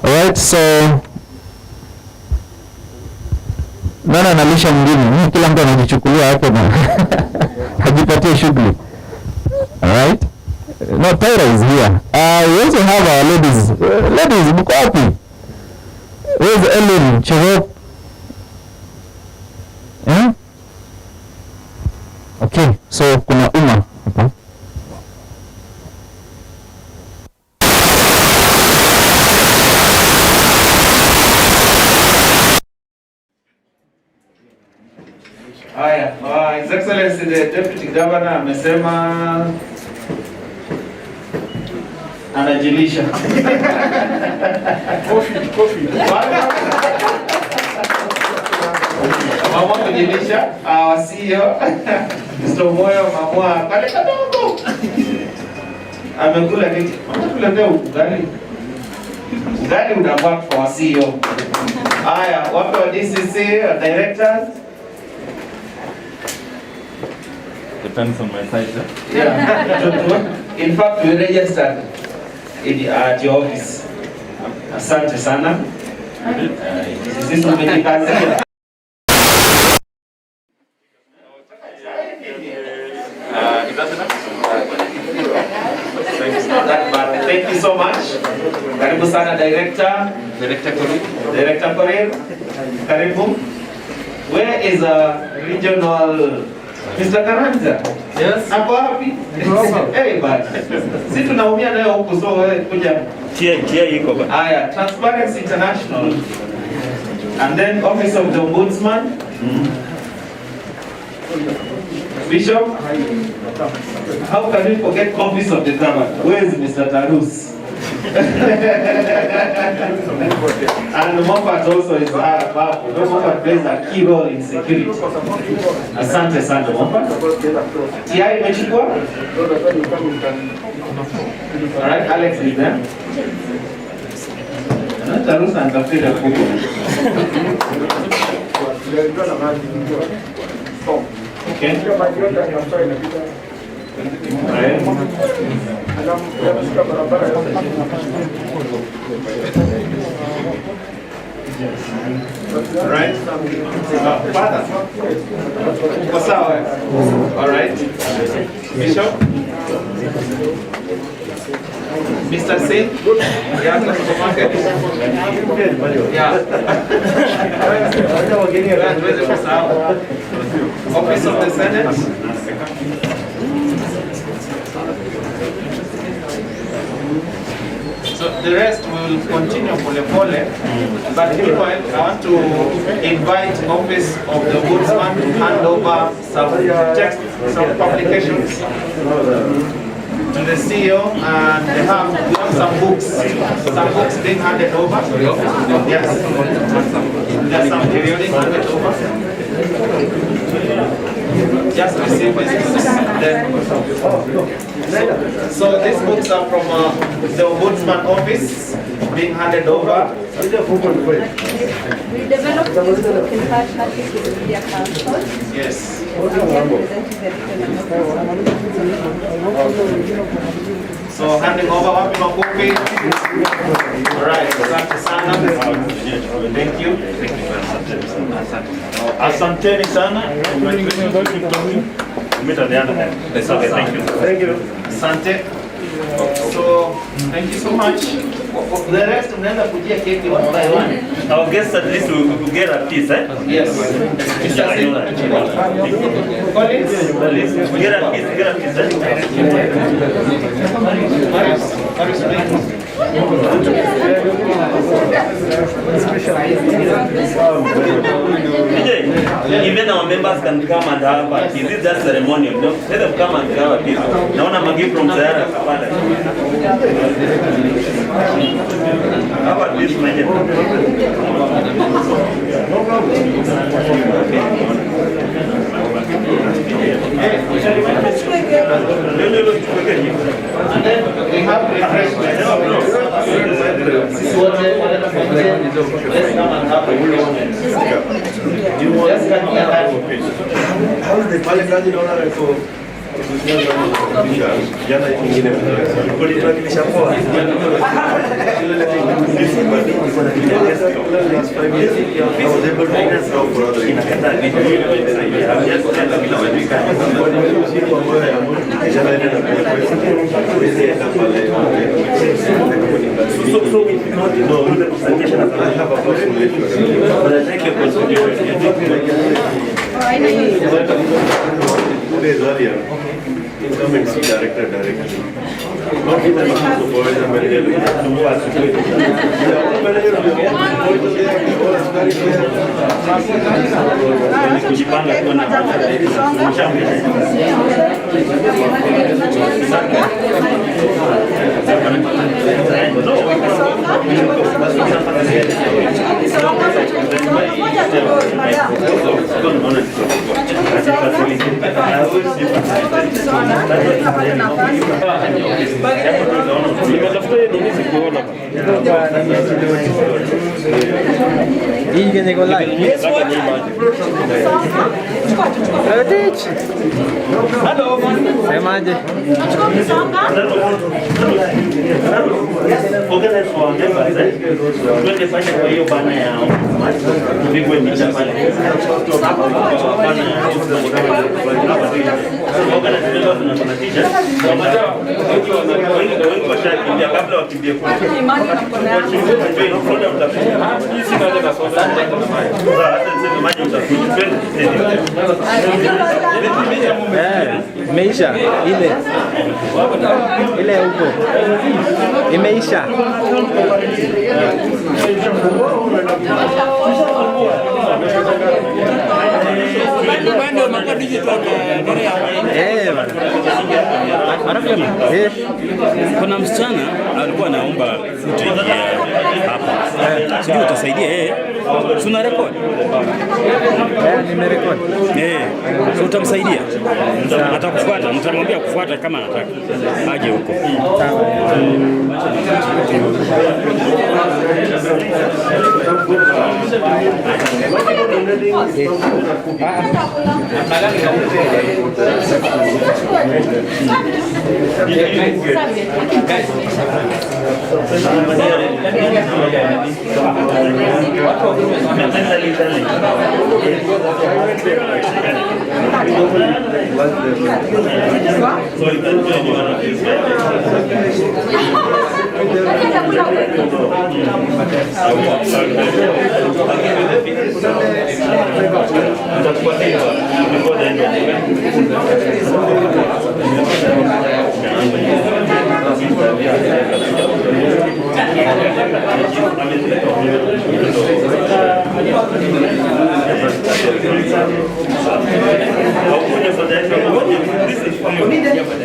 Alright, so nani analisha mwingine? Kila mtu anajichukulia hapo na hajipatie shughuli. Alright? No, Tyra is here. We also have our ladies. Ladies, mko wapi? Where's Ellen Cherop? Eh? Okay, so kuna Uma hapa. Haya, His Excellency the Deputy Governor amesema anajilisha. Coffee. Mama kujilisha, wasio. Mr. Moyo mamua pale kadogo. Amekula nini? Amekuletea ugali. Ugali unabaki kwa wasio. Haya, watu wa DCC, directors. Depends on my side. Yeah. In fact, we registered at your office. Asante sana. Sisi tumejikazia. Thank you so much. Karibu sana Director Korir. Karibu. Where is regional Mr. Karanja? Yes. Ako wapi? Hey, but si tunaumia nayo huku, so wewe kuja. Kia iko ba. Aya, Transparency International. And then Office of the Ombudsman. Bishop, how can we forget Office of the Governor? Where is Mr. Tarus? And Moffat also is powerful. Moffat plays a key role in security. Asante sana Moffat. TI imechukua? Alright, Alex is there. Tarus anatafsiri kubwa. Okay. Right. Father. All right. Bishop. Mr. Singh. Yeah, the supermarket. Yeah. Office of the Senate. So the rest will continue pole. But meanwhile, I want to invite Office of the Ombudsman to hand over some text, some publications to the CEO, and we have some books being handed over. Yes, there's some being handed over. Just receive this. So these books are from the Ombudsman office being handed over. We developed this book in partnership with the Media Council. Yes. So handing over wapi makofi. Alright, asante sana. Thank you. Asanteni sana. Meet at the other end. Okay, thank you. Thank you. Asante. So, thank you so much. The rest mnaenda kujia keki one by one. Our guests at least will get a piece, eh? Yes. Yeah, I know that. Colleagues? At least get a piece, even our members can come and have a piece. This is just ceremonial. No? Let them come and have a piece. Naona magi from Sayara Kapala. How about this, my dear? No problem. And then we have refreshments. Let's come and have refreshments. Just can hear that. Come and see director directly. Not even supervisor manager. Hii kenye iko live. Semaje? Organize for members, twende fanya kwa hiyo bana yao. Tupigwe picha pale. Wengi washakimbia kabla wakimbie kwa. Imeisha ile huko imeisha. Kuna msichana alikuwa anaomba footage hapa. Sijui utasaidia yeye. Tuna record. Nimerekodi. So utamsaidia. Atakufuata, nitamwambia kufuata kama anataka. Aje huko.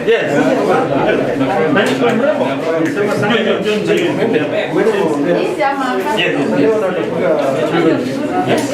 Yes.